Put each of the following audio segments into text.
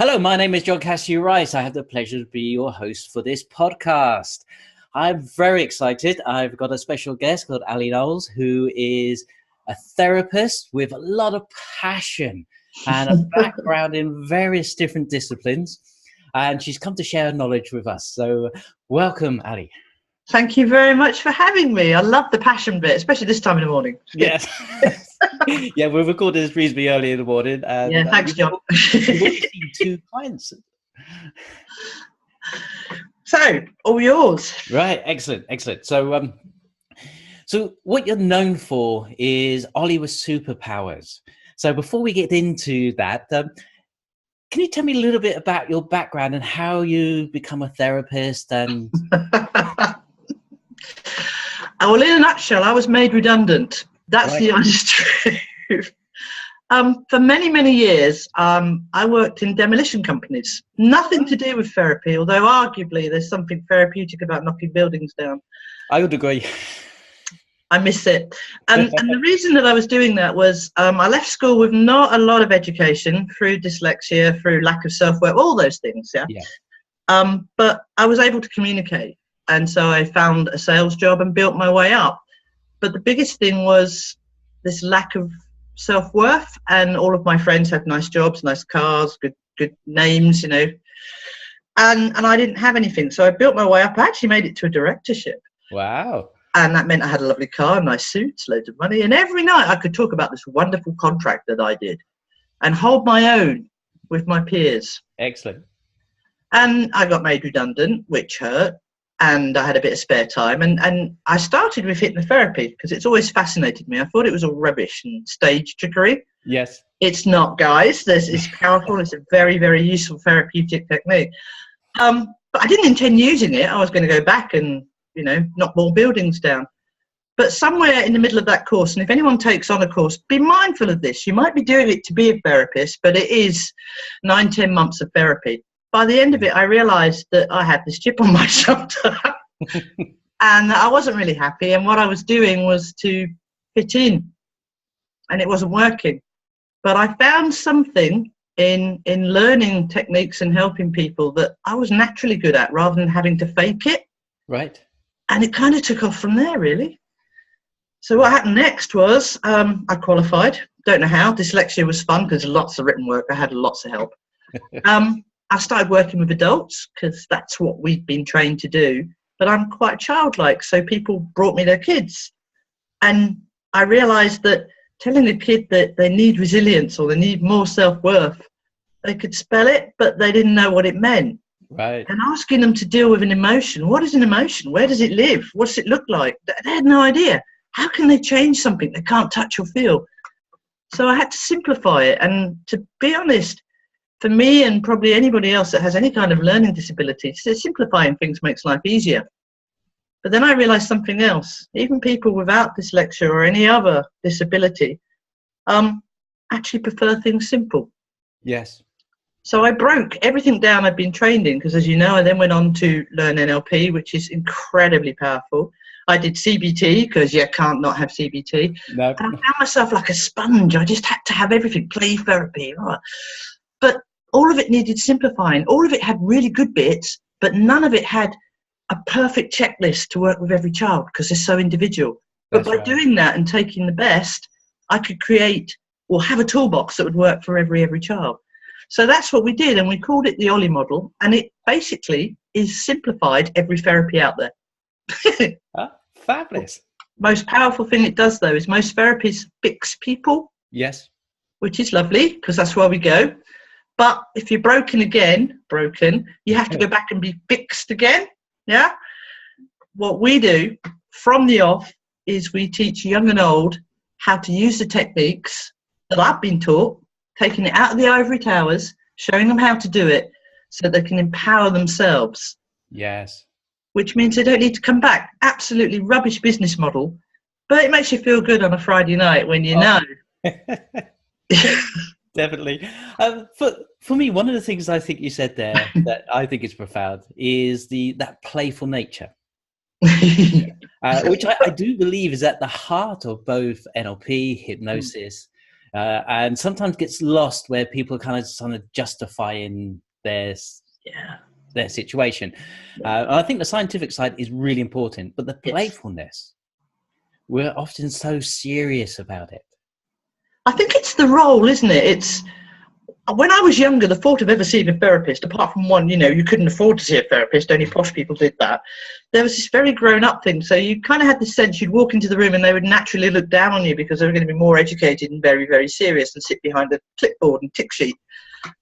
Hello, my name is John Cassidy-Rice. I have the pleasure to be your host for this podcast. I'm very excited. I've got a special guest called Ali Knowles, who is a therapist with a lot of passion and a background in various different disciplines. And she's come to share her knowledge with us. So welcome, Ali. Thank you very much for having me. I love the passion bit, especially this time in the morning. Yes. Yeah, we're recording this reasonably early in the morning. And, yeah, thanks, John. You've already seen 2 clients. So, all yours. Right, excellent. So what you're known for is Ollie with superpowers. So before we get into that, can you tell me a little bit about your background and how you become a therapist? And well, in a nutshell, I was made redundant. That's right. The honest truth. For many, many years, I worked in demolition companies. Nothing to do with therapy, although arguably there's something therapeutic about knocking buildings down. I would agree. I miss it. And the reason that I was doing that was I left school with not a lot of education through dyslexia, through lack of self-worth, all those things. Yeah. But I was able to communicate. And so I found a sales job and built my way up. But the biggest thing was this lack of self-worth, and all of my friends had nice jobs, nice cars, good names, and I didn't have anything. So I built my way up. I actually made it to a directorship. Wow. And that meant I had a lovely car, nice suits, loads of money, and every night I could talk about this wonderful contract that I did and hold my own with my peers. Excellent. And I got made redundant, which hurt. And I had a bit of spare time, and I started with hypnotherapy because it's always fascinated me. I thought it was all rubbish and stage trickery. Yes. It's not, guys. It's powerful. It's a very, very useful therapeutic technique. But I didn't intend using it. I was going to go back and, knock more buildings down. But somewhere in the middle of that course, and if anyone takes on a course, be mindful of this. You might be doing it to be a therapist, but it is 9-10 months of therapy. By the end of it, I realised that I had this chip on my shoulder and I wasn't really happy. And what I was doing was to fit in, and it wasn't working. But I found something in learning techniques and helping people that I was naturally good at rather than having to fake it. Right. And it kind of took off from there, really. So what happened next was I qualified. Don't know how. Dyslexia was fun because lots of written work. I had lots of help. I started working with adults because that's what we've been trained to do, but I'm quite childlike, so people brought me their kids. And I realised that telling a kid that they need resilience or they need more self-worth, they could spell it, but they didn't know what it meant. Right. And asking them to deal with an emotion. What is an emotion? Where does it live? What does it look like? They had no idea. How can they change something they can't touch or feel? So I had to simplify it. And to be honest, for me and probably anybody else that has any kind of learning disability, simplifying things makes life easier. But then I realised something else. Even people without dyslexia or any other disability actually prefer things simple. Yes. So I broke everything down I'd been trained in, because as you know, I then went on to learn NLP, which is incredibly powerful. I did CBT because you can't not have CBT. No. And I found myself like a sponge. I just had to have everything, play therapy. But all of it needed simplifying. All of it had really good bits, but none of it had a perfect checklist to work with every child because they're so individual. But by doing that and taking the best, I could create or have a toolbox that would work for every child. So that's what we did, and we called it the Ollie model, and it basically is simplified every therapy out there. Fabulous. Most powerful thing it does, though, is most therapies fix people. Yes. Which is lovely because that's where we go. But if you're broken, you have to go back and be fixed again. Yeah. What we do from the off is we teach young and old how to use the techniques that I've been taught, taking it out of the ivory towers, showing them how to do it so they can empower themselves. Yes. Which means they don't need to come back. Absolutely rubbish business model, but it makes you feel good on a Friday night when you know. Definitely. For me, one of the things I think you said there that I think is profound is that playful nature, which I do believe is at the heart of both NLP, hypnosis, and sometimes gets lost where people are kind of justifying their situation. I think the scientific side is really important, but the playfulness, we're often so serious about it. I think it's the role, isn't it? It's when I was younger, the thought of ever seeing a therapist, apart from one, you couldn't afford to see a therapist, only posh people did that. There was this very grown-up thing. So you kind of had the sense you'd walk into the room and they would naturally look down on you because they were going to be more educated and very, very serious and sit behind a clipboard and tick sheet.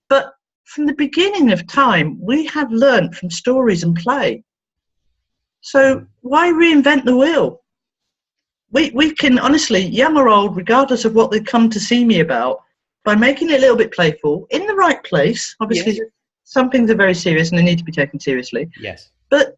But from the beginning of time, we have learnt from stories and play. So why reinvent the wheel? We can, honestly, young or old, regardless of what they come to see me about, by making it a little bit playful, in the right place. Obviously, some things are very serious and they need to be taken seriously. Yes. But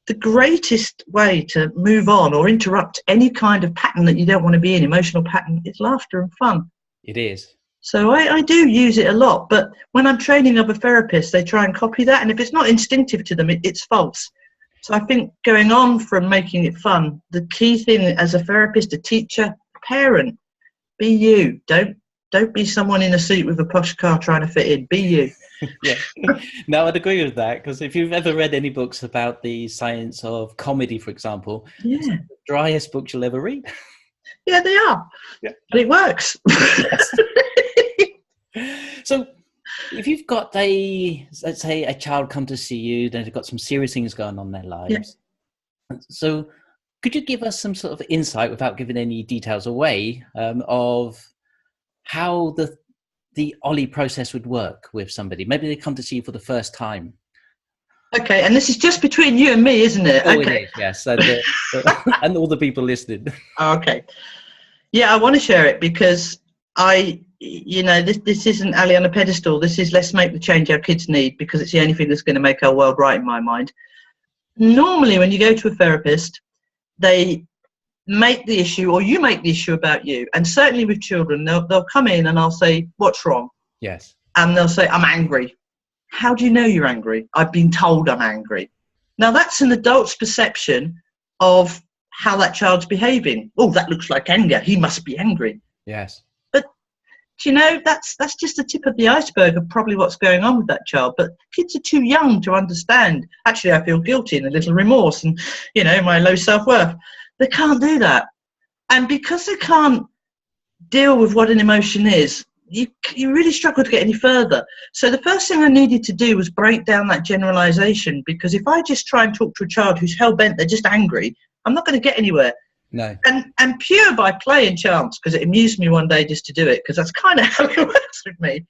the greatest way to move on or interrupt any kind of pattern that you don't want to be in, emotional pattern, is laughter and fun. It is. So I do use it a lot. But when I'm training other therapists, they try and copy that. And if it's not instinctive to them, it's false. So I think going on from making it fun, the key thing as a therapist, a teacher, parent, be you. Don't be someone in a suit with a posh car trying to fit in. Be you. Yeah. No, I'd agree with that, because if you've ever read any books about the science of comedy, for example, it's the driest books you'll ever read. Yeah, they are. Yeah. But it works. So if you've got let's say a child come to see you, then they've got some serious things going on in their lives. Yeah. So could you give us some sort of insight, without giving any details away, of how the Ollie process would work with somebody? Maybe they come to see you for the first time. Okay, and this is just between you and me, isn't it? Oh, okay. It is, yes. And, and all the people listening. Okay. Yeah, I want to share it because this isn't Ali on a pedestal. This is let's make the change our kids need, because it's the only thing that's going to make our world right in my mind. Normally, when you go to a therapist, they make the issue, or you make the issue about you. And certainly with children, they'll come in and I'll say, what's wrong? Yes. And they'll say, I'm angry. How do you know you're angry? I've been told I'm angry. Now that's an adult's perception of how that child's behaving. Oh, that looks like anger. He must be angry. Yes. But that's just the tip of the iceberg of probably what's going on with that child. But kids are too young to understand. Actually, I feel guilty and a little remorse and, my low self-worth. They can't do that. And because they can't deal with what an emotion is, you really struggle to get any further. So the first thing I needed to do was break down that generalization, because if I just try and talk to a child who's hell-bent, they're just angry, I'm not going to get anywhere. No. And pure by play and chance, because it amused me one day just to do it, because that's kind of how it works with me.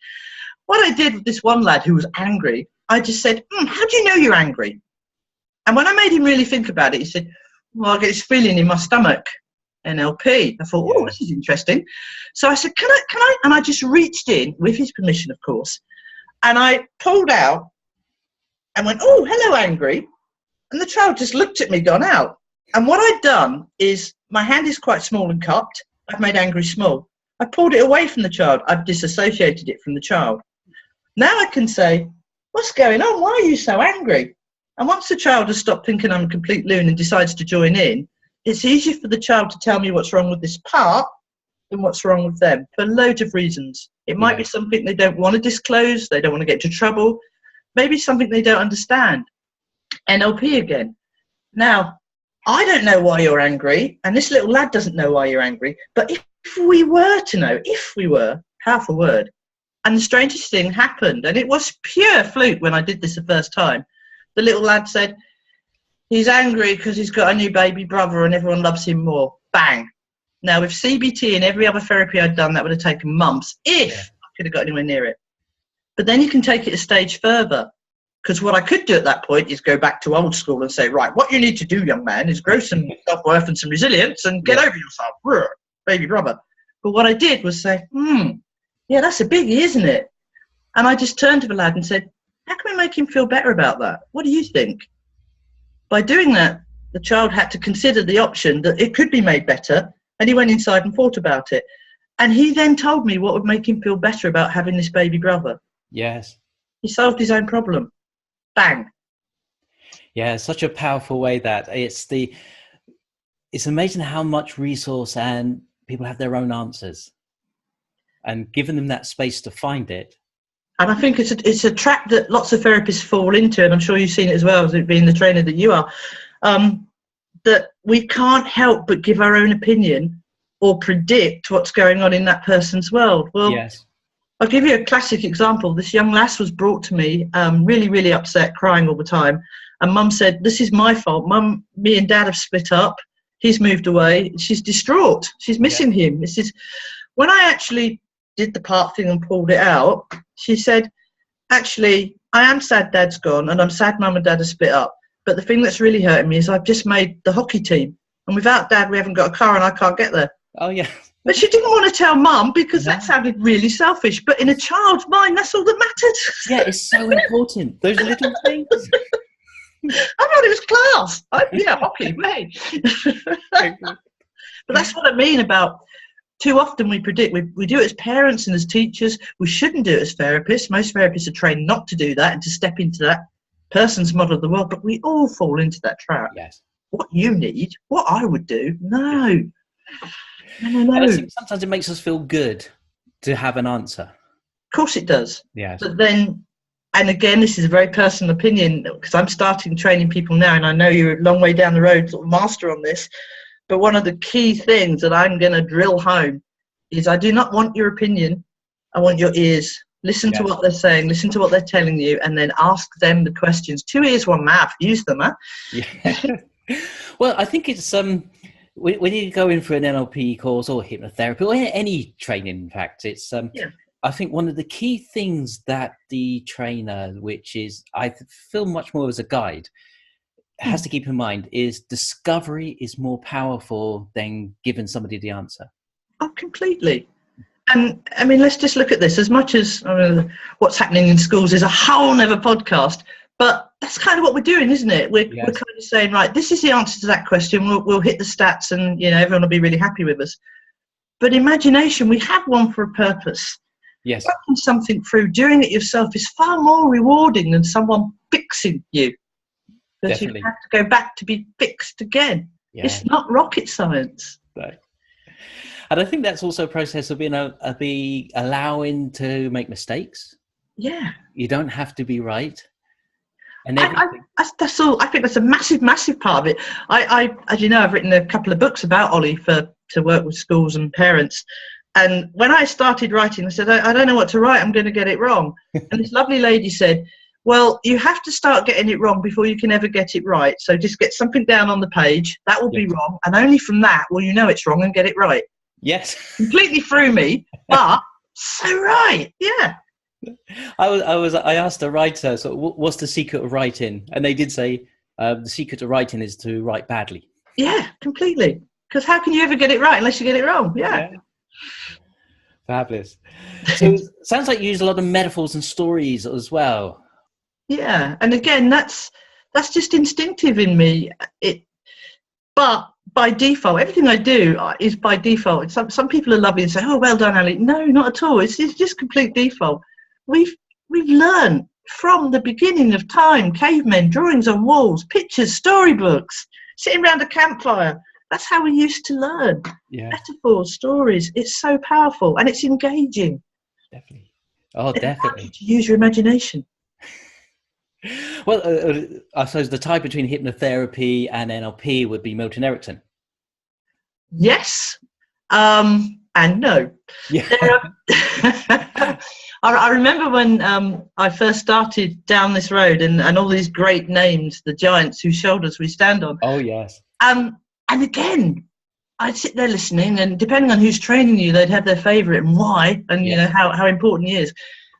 What I did with this one lad who was angry, I just said, how do you know you're angry? And when I made him really think about it, he said, well, I get this feeling in my stomach. NLP. I thought, oh, this is interesting. So I said, can I? And I just reached in, with his permission, of course, and I pulled out and went, oh, hello, angry. And the child just looked at me, gone out. And what I'd done is, my hand is quite small and cupped. I've made angry small. I pulled it away from the child. I've disassociated it from the child. Now I can say, what's going on? Why are you so angry? And once the child has stopped thinking I'm a complete loon and decides to join in, it's easier for the child to tell me what's wrong with this part than what's wrong with them, for loads of reasons. It might be something they don't want to disclose, they don't want to get into trouble, maybe something they don't understand. NLP again. Now, I don't know why you're angry, and this little lad doesn't know why you're angry, but if we were, powerful word, and the strangest thing happened, and it was pure fluke when I did this the first time. The little lad said, he's angry because he's got a new baby brother and everyone loves him more. Bang. Now, with CBT and every other therapy I'd done, that would have taken months if I could have got anywhere near it. But then you can take it a stage further, because what I could do at that point is go back to old school and say, right, what you need to do, young man, is grow some self-worth and some resilience and get over yourself, baby brother. But what I did was say, that's a biggie, isn't it? And I just turned to the lad and said, how can we make him feel better about that? What do you think? By doing that, the child had to consider the option that it could be made better, and he went inside and thought about it. And he then told me what would make him feel better about having this baby brother. Yes. He solved his own problem. Bang. Yeah, such a powerful way that it's amazing how much resource and people have their own answers. and giving them that space to find it. And I think it's a trap that lots of therapists fall into, and I'm sure you've seen it as well, as it being the trainer that you are, that we can't help but give our own opinion or predict what's going on in that person's world. Well, yes. I'll give you a classic example. This young lass was brought to me, really, really upset, crying all the time. And Mum said, "This is my fault. Mum, me and Dad have split up. He's moved away. She's distraught. She's missing him." This is when I actually did the part thing and pulled it out. She said, "Actually, I am sad Dad's gone, and I'm sad Mum and Dad have split up. But the thing that's really hurting me is I've just made the hockey team. And without Dad, we haven't got a car and I can't get there." Oh, yeah. But she didn't want to tell Mum because that sounded really selfish. But in a child's mind, that's all that mattered. Yeah, it's so important. Those little things. I thought it was class. Hockey, mate. But that's what I mean about too often we predict. We do it as parents and as teachers. We shouldn't do it as therapists. Most therapists are trained not to do that and to step into that person's model of the world. But we all fall into that trap. Yes. What you need, what I would do, no. And I think sometimes it makes us feel good to have an answer. Of course it does. Yes. But then, and again, this is a very personal opinion because I'm starting training people now, and I know you're a long way down the road, sort of master on this. But one of the key things that I'm going to drill home is I do not want your opinion. I want your ears. Listen to what they're saying. Listen to what they're telling you, and then ask them the questions. 2 ears, 1 mouth. Use them, huh? Yeah. Well, I think it's when you go in for an NLP course or hypnotherapy or any training, in fact, it's I think one of the key things that the trainer, which is I feel much more as a guide, has to keep in mind is discovery is more powerful than giving somebody the answer. Oh, completely. And I mean, let's just look at this. As much as what's happening in schools is a whole nother podcast, but that's kind of what we're doing, isn't it? We're kind of saying, right, this is the answer to that question. We'll hit the stats and, everyone will be really happy with us. But imagination, we have one for a purpose. Yes. Working something through, doing it yourself is far more rewarding than someone fixing you. Because you have to go back to be fixed again. Yeah. It's not rocket science. No. And I think that's also a process of being allowing to make mistakes. Yeah. You don't have to be right. And that's all. I think that's a massive, massive part of it. I as you know, I've written a couple of books about Ollie to work with schools and parents. And when I started writing, I said, I don't know what to write. I'm going to get it wrong. And this lovely lady said, well, you have to start getting it wrong before you can ever get it right. So just get something down on the page. That will be wrong. And only from that will you know it's wrong and get it right. Yes. Completely threw me, but so right. Yeah. I asked a writer, so what's the secret of writing? And they did say the secret of writing is to write badly. Yeah, completely. Because how can you ever get it right unless you get it wrong? Yeah. Fabulous. So it sounds like you use a lot of metaphors and stories as well. Yeah, and again, that's just instinctive in me. But by default, everything I do is by default. Some people are lovely and say, "Oh, well done, Ali." No, not at all. It's just complete default. We've learned from the beginning of time, cavemen, drawings on walls, pictures, storybooks, sitting around a campfire. That's how we used to learn. Yeah. Metaphors, stories. It's so powerful and it's engaging. Definitely. Oh, definitely. To use your imagination. Well, I suppose the tie between hypnotherapy and NLP would be Milton Erickson. Yes, and no. Yeah. I remember when I first started down this road and all these great names, the giants whose shoulders we stand on. Oh, yes. And again, I'd sit there listening, and depending on who's training you, they'd have their favourite and why, and you know how important he is.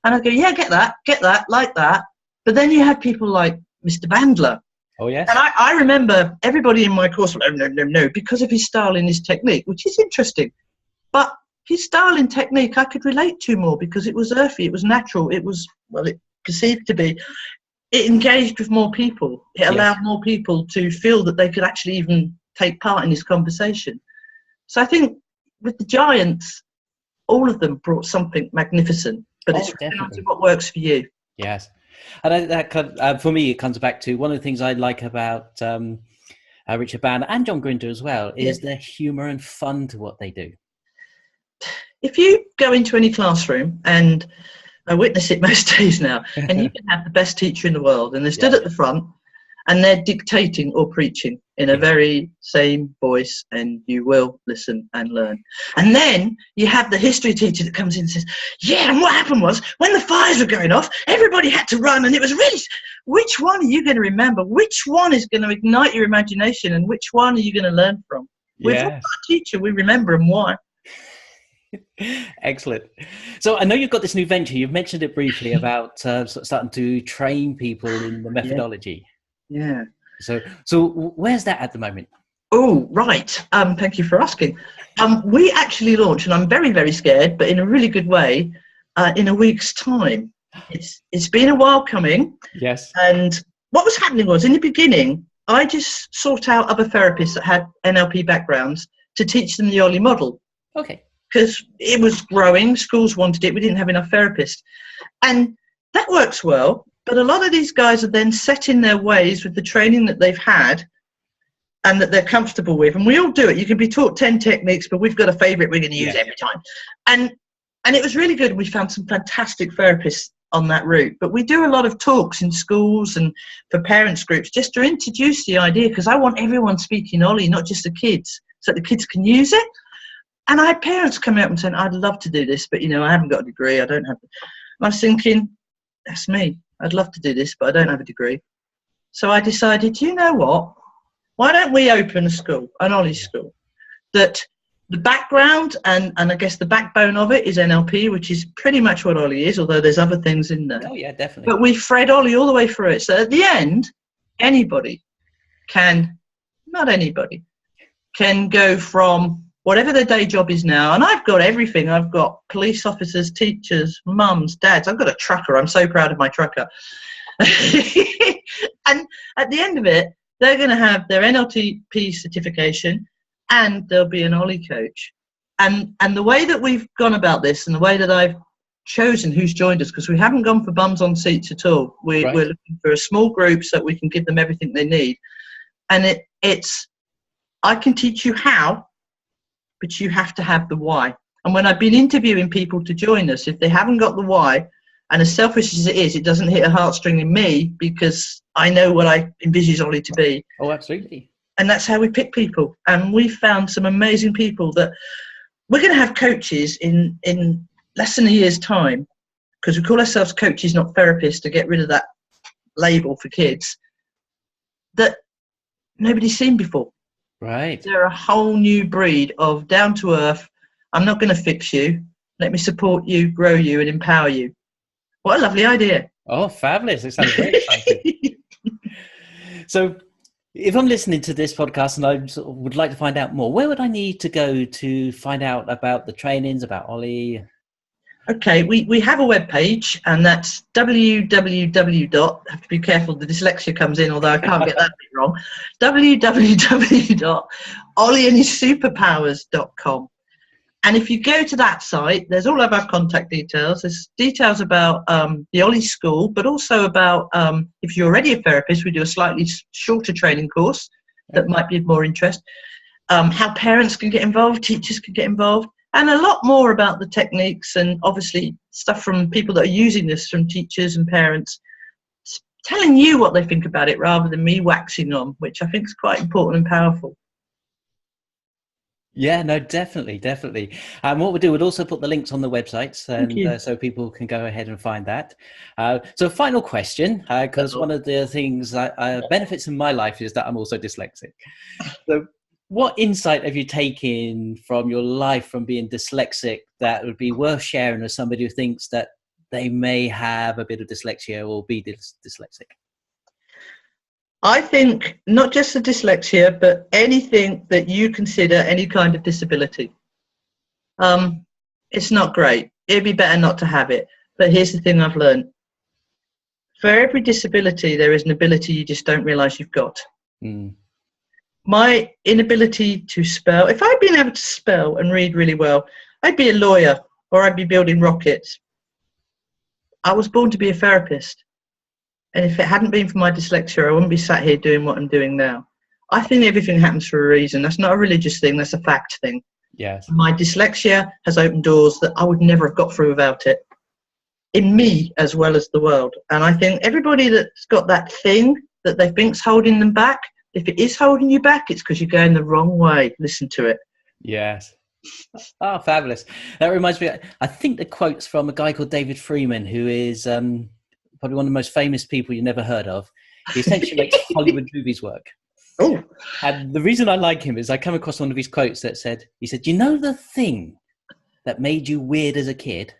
And I'd go, yeah, get that, like that. But then you had people like Mr. Bandler. Oh, yes. And I remember everybody in my course went, no, because of his style and his technique, which is interesting. But his style and technique I could relate to more because it was earthy, it was natural, it was, well, it perceived to be. It engaged with more people. It allowed more people to feel that they could actually even take part in this conversation. So I think with the giants, all of them brought something magnificent, but it's definitely what works for you. Yes. And for me, it comes back to one of the things I like about Richard Bandler and John Grinder as well is their humour and fun to what they do. if you go into any classroom, and I witness it most days now, and you can have the best teacher in the world, and they're stood at the front, and they're dictating or preaching in a very same voice, and you will listen and learn. And then you have the history teacher that comes in and says, yeah, and what happened was, when the fires were going off, everybody had to run, and it was really... Which one are you going to remember? Which one is going to ignite your imagination, and which one are you going to learn from? With our teacher, we remember, and why. Excellent. So I know you've got this new venture. You've mentioned it briefly about starting to train people in the methodology. Yeah. So where's that at the moment? Oh, right. Thank you for asking. We actually launched, and I'm very, very scared, but in a really good way, in a week's time. It's been a while coming. Yes. And what was happening was, in the beginning, I just sought out other therapists that had NLP backgrounds to teach them the Ollie model. Okay. Because it was growing, schools wanted it, we didn't have enough therapists. And that works well, but a lot of these guys are then set in their ways with the training that they've had and that they're comfortable with. And we all do it. You can be taught 10 techniques, but we've got a favourite we're going to use every time. And it was really good. We found some fantastic therapists on that route. But we do a lot of talks in schools and for parents groups just to introduce the idea, because I want everyone speaking Ollie, not just the kids, so the kids can use it. And I had parents coming up and saying, I'd love to do this, but, I haven't got a degree. I don't have it. I was thinking, that's me. I'd love to do this, but I don't have a degree. So I decided, you know what? Why don't we open a school, an Ollie school, that the background and I guess the backbone of it is NLP, which is pretty much what Ollie is, although there's other things in there. Oh, yeah, definitely. But we thread Ollie all the way through it. So at the end, anybody can go from whatever their day job is now. And I've got everything. I've got police officers, teachers, mums, dads. I've got a trucker. I'm so proud of my trucker. And at the end of it, they're going to have their NLP certification and there'll be an Ollie coach. And the way that we've gone about this and the way that I've chosen who's joined us, because we haven't gone for bums on seats at all. We're looking for a small group so that we can give them everything they need. And it's I can teach you how, but you have to have the why. And when I've been interviewing people to join us, if they haven't got the why, and as selfish as it is, it doesn't hit a heartstring in me because I know what I envisage Ollie to be. Oh, absolutely. And that's how we pick people. And we've found some amazing people that we're going to have coaches in less than a year's time, because we call ourselves coaches, not therapists, to get rid of that label for kids that nobody's seen before. Right. They're a whole new breed of down to earth. I'm not going to fix you. Let me support you, grow you, and empower you. What a lovely idea. Oh, fabulous. It sounds very exciting. So if I'm listening to this podcast and I sort of would like to find out more, where would I need to go to find out about the trainings, about Ollie? Okay, we have a webpage, and that's www. Have to be careful, the dyslexia comes in, although I can't get that bit wrong. www.ollieandhissuperpowers.com. And if you go to that site, there's all of our contact details. There's details about the Ollie School, but also about if you're already a therapist, we do a slightly shorter training course that might be of more interest. How parents can get involved, teachers can get involved, and a lot more about the techniques and obviously stuff from people that are using this, from teachers and parents, telling you what they think about it rather than me waxing on, which I think is quite important and powerful. Yeah, no, definitely. And what we'll do, we'll also put the links on the websites, and so people can go ahead and find that. So final question, because one of the things benefits in my life is that I'm also dyslexic. So what insight have you taken from your life from being dyslexic that would be worth sharing with somebody who thinks that they may have a bit of dyslexia or be dyslexic? I think not just the dyslexia, but anything that you consider any kind of disability. It's not great. It'd be better not to have it. But here's the thing I've learned. For every disability, there is an ability you just don't realise you've got. Mm. My inability to spell, if I'd been able to spell and read really well, I'd be a lawyer or I'd be building rockets. I was born to be a therapist. And if it hadn't been for my dyslexia, I wouldn't be sat here doing what I'm doing now. I think everything happens for a reason. That's not a religious thing, that's a fact thing. Yes. My dyslexia has opened doors that I would never have got through without it, in me as well as the world. And I think everybody that's got that thing that they think's holding them back, if it is holding you back, it's because you're going the wrong way. Listen to it. Yes. Oh, fabulous. That reminds me, I think the quote's from a guy called David Freeman, who is probably one of the most famous people you've never heard of. He essentially makes Hollywood movies work. Oh. And the reason I like him is I come across one of his quotes that said, he said, you know the thing that made you weird as a kid?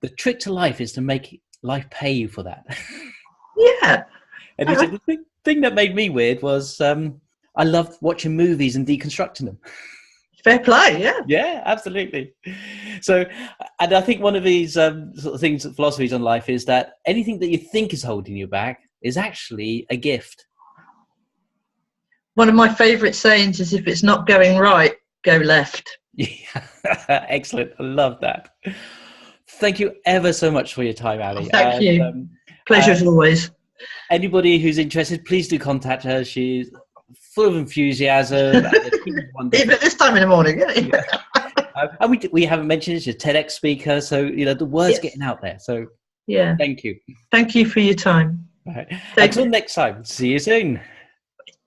The trick to life is to make life pay you for that. Yeah. And he said, the thing that made me weird was I loved watching movies and deconstructing them. Fair play, yeah. Yeah, absolutely. So, and I think one of these sort of things, philosophies on life is that anything that you think is holding you back is actually a gift. One of my favourite sayings is, if it's not going right, go left. Yeah. Excellent. I love that. Thank you ever so much for your time, Ali. Thank you. Pleasure as always. Anybody who's interested, please do contact her. She's full of enthusiasm. Even at this time in the morning. Yeah. And we haven't mentioned it. She's a TEDx speaker. So, the word's getting out there. So yeah. Thank you. Thank you for your time. Right. Until next time. See you soon.